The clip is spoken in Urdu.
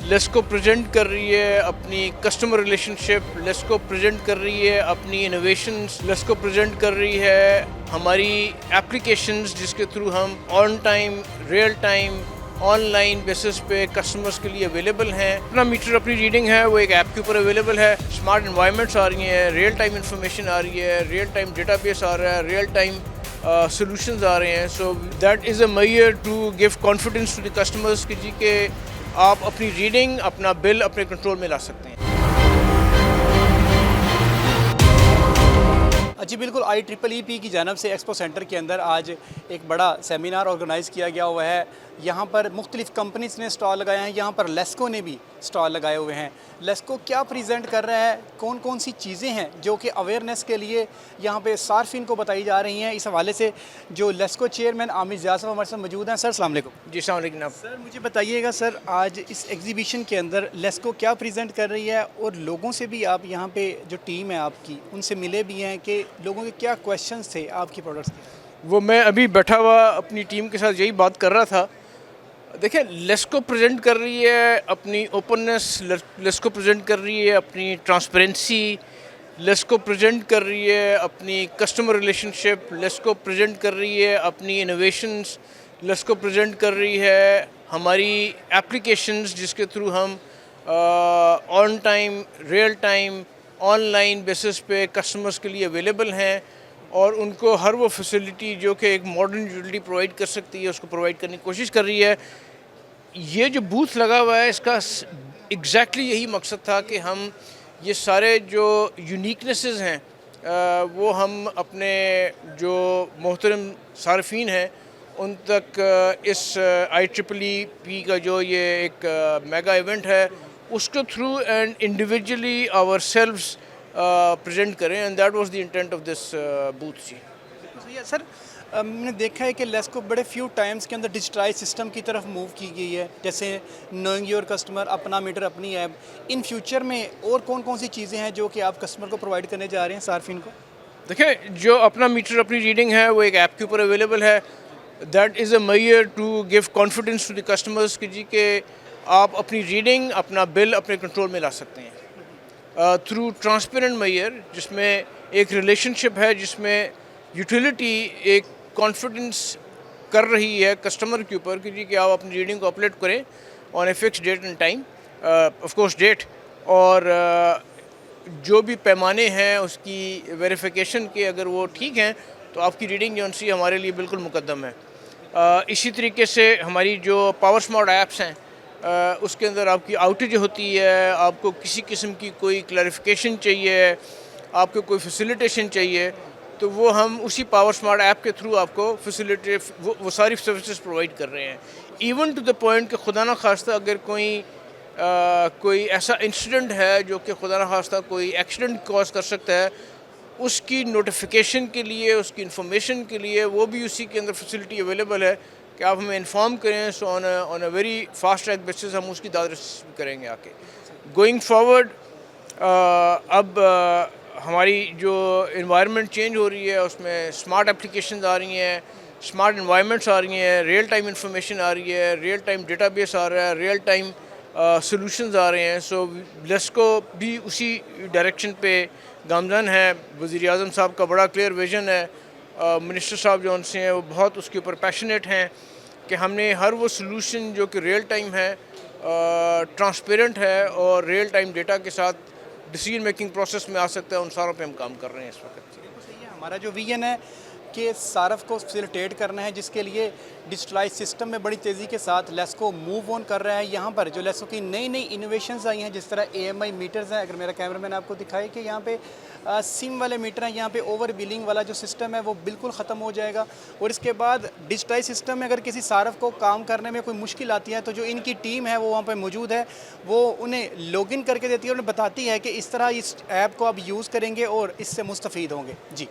لیسکو پریزنٹ کر رہی ہے اپنی کسٹمر ریلیشن شپ، لیسکو پریزنٹ کر رہی ہے اپنی انوویشنز، لیسکو پریزنٹ کر رہی ہے ہماری ایپلیکیشنز جس کے تھرو ہم on time, real time, on line basis پہ کسٹمرز کے لیے اویلیبل ہیں۔ اپنا میٹر اپنی ریڈنگ ہے وہ ایک ایپ کے اوپر اویلیبل ہے۔ اسمارٹ انوائرمنٹس آ رہی ہیں، ریئل ٹائم انفارمیشن آ رہی ہے، ریئل ٹائم ڈیٹا بیس آ رہا ہے، ریئل ٹائم سولوشنز آ رہے ہیں۔ So that is a mere to give confidence to the customers کہ جی کہ آپ اپنی ریڈنگ، اپنا بل اپنے کنٹرول میں لا سکتے ہیں۔ جی بالکل، IEEE کی جانب سے ایکسپو سینٹر کے اندر آج ایک بڑا سیمینار آرگنائز کیا گیا ہوا ہے۔ یہاں پر مختلف کمپنیز نے سٹال لگائے ہیں، یہاں پر لیسکو نے بھی سٹال لگائے ہوئے ہیں۔ لیسکو کیا پریزنٹ کر رہا ہے، کون کون سی چیزیں ہیں جو کہ اویئرنیس کے لیے یہاں پہ صارفین کو بتائی جا رہی ہیں، اس حوالے سے جو لیسکو چیئرمین عامر زیاد صاحب ہمارے ساتھ موجود ہیں۔ سر السلام علیکم۔ جی السلام علیکم جناب۔ سر مجھے بتائیے گا، سر آج اس ایگزیبیشن کے اندر لیسکو کیا پریزنٹ کر رہی ہے، اور لوگوں سے بھی آپ یہاں پہ جو ٹیم ہے آپ کی ان سے ملے بھی ہیں کہ لوگوں کے کیا کویشچنس تھے آپ کی پروڈکٹس کے؟ وہ میں ابھی بیٹھا ہوا اپنی ٹیم کے ساتھ یہی بات کر رہا تھا۔ دیکھیں، لیسکو پریزنٹ کر رہی ہے اپنی اوپننس، لیسکو پریزنٹ کر رہی ہے اپنی ٹرانسپیرنسی، لیسکو پریزنٹ کر رہی ہے اپنی کسٹمر ریلیشن شپ، لیسکو پریزنٹ کر رہی ہے اپنی انوویشنز، لیسکو پریزنٹ کر رہی ہے ہماری ایپلیکیشنز جس کے تھرو ہم on time, real time, on line basis پہ کسٹمرز کے لیے اویلیبل ہیں، اور ان کو ہر وہ فیسلٹی جو کہ ایک ماڈرن یوٹیلٹی پرووائڈ کر سکتی ہے اس کو پرووائڈ کرنے کی کوشش کر رہی ہے۔ یہ جو بوتھ لگا ہوا ہے اس کا ایگزیکٹلی یہی مقصد تھا کہ ہم یہ سارے جو یونیکنیسز ہیں وہ ہم اپنے جو محترم صارفین ہیں ان تک اس IEEE کا جو یہ ایک میگا ایونٹ ہے اس کے through and individually ourselves present کریں، and that was the intent of this booth. جی بالکل صحیح ہے سر۔ میں نے دیکھا ہے کہ لیسکو بڑے فیو ٹائمز کے اندر ڈیجیٹلائز سسٹم کی طرف موو کی گئی ہے، جیسے نوئنگ یور کسٹمر، اپنا میٹر اپنی ایپ۔ ان فیوچر میں اور کون کون سی چیزیں ہیں جو کہ آپ کسٹمر کو پرووائڈ کرنے جا رہے ہیں، صارفین کو؟ دیکھیں، جو اپنا میٹر اپنی ریڈنگ ہے وہ ایک ایپ کے اوپر اویلیبل ہے۔ That is a mere to give confidence to the customers کہ جی کہ آپ اپنی ریڈنگ، اپنا بل اپنے کنٹرول میں لا سکتے ہیں تھرو ٹرانسپیرنٹ میئر، جس میں ایک ریلیشن شپ ہے، جس میں یوٹیلٹی ایک کانفیڈنس کر رہی ہے کسٹمر کے اوپر کہ جی کہ آپ اپنی ریڈنگ کو اپلوڈ کریں on a fix date and time, of course date, اور جو بھی پیمانے ہیں اس کی ویریفیکیشن کے اگر وہ ٹھیک ہیں تو آپ کی ریڈنگ جو سی ہمارے لیے بالکل مقدم ہے۔ اسی طریقے سے ہماری جو پاور سمارٹ ایپس ہیں اس کے اندر آپ کی آؤٹیج ہوتی ہے، آپ کو کسی قسم کی کوئی کلیریفیکیشن چاہیے، آپ کو کوئی فیسیلیٹیشن چاہیے، تو وہ ہم اسی پاور سمارٹ ایپ کے تھرو آپ کو فیسیلیٹی وہ ساری سروسز پرووائڈ کر رہے ہیں، ایون ٹو دا پوائنٹ کہ خدا نخواستہ اگر کوئی ایسا انسیڈنٹ ہے جو کہ خدا نخواستہ کوئی ایکسیڈنٹ کاز کر سکتا ہے، اس کی نوٹیفیکیشن کے لیے، اس کی انفارمیشن کے لیے وہ بھی اسی کے اندر فیسلٹی اویلیبل ہے کہ آپ ہمیں انفارم کریں، so on a very fast track basis ہم اس کی دادرسی کریں گے آ کے۔ گوئنگ فارورڈ اب ہماری جو انوائرمنٹ چینج ہو رہی ہے اس میں اسمارٹ اپلیکیشنز آ رہی ہیں، اسمارٹ انوائرمنٹس آ رہی ہیں، ریئل ٹائم انفارمیشن آ رہی ہے، ریئل ٹائم ڈیٹا بیس آ رہا ہے، ریئل ٹائم سولوشنز آ رہے ہیں۔ سو لیسکو بھی اسی ڈائریکشن پہ گامزن ہے۔ وزیر اعظم صاحب کا بڑا کلیئر ویژن ہے، منسٹر صاحب جو ان سے ہیں وہ بہت اس کے اوپر پیشنیٹ ہیں کہ ہم نے ہر وہ سولوشن جو کہ ریئل ٹائم ہے، ٹرانسپیرنٹ ہے اور ریئل ٹائم ڈیٹا کے ساتھ ڈیسیژن میکنگ پروسیس میں آ سکتا ہے، ان ساروں پہ ہم کام کر رہے ہیں اس وقت۔ بالکل صحیح ہے۔ ہمارا جو ویژن ہے کہ صارف کو فیسیلیٹیٹ کرنا ہے، جس کے لیے ڈیجیٹلائز سسٹم میں بڑی تیزی کے ساتھ لیسکو موو آن کر رہا ہے۔ یہاں پر جو لیسکو کی نئی نئی انوویشنز آئی ہیں، جس طرح AMI میٹرز ہیں، اگر میرا کیمرہ مین آپ کو دکھائے کہ یہاں پہ سم والے میٹر ہیں، یہاں پہ اوور بلنگ والا جو سسٹم ہے وہ بالکل ختم ہو جائے گا، اور اس کے بعد ڈیجیٹلائز سسٹم میں اگر کسی صارف کو کام کرنے میں کوئی مشکل آتی ہے تو جو ان کی ٹیم ہے وہ وہاں پہ موجود ہے، وہ انہیں لاگ ان کر کے دیتی ہے اور انہیں بتاتی ہے کہ اس طرح اس ایپ کو آپ یوز کریں گے اور اس سے مستفید ہوں گے۔ جی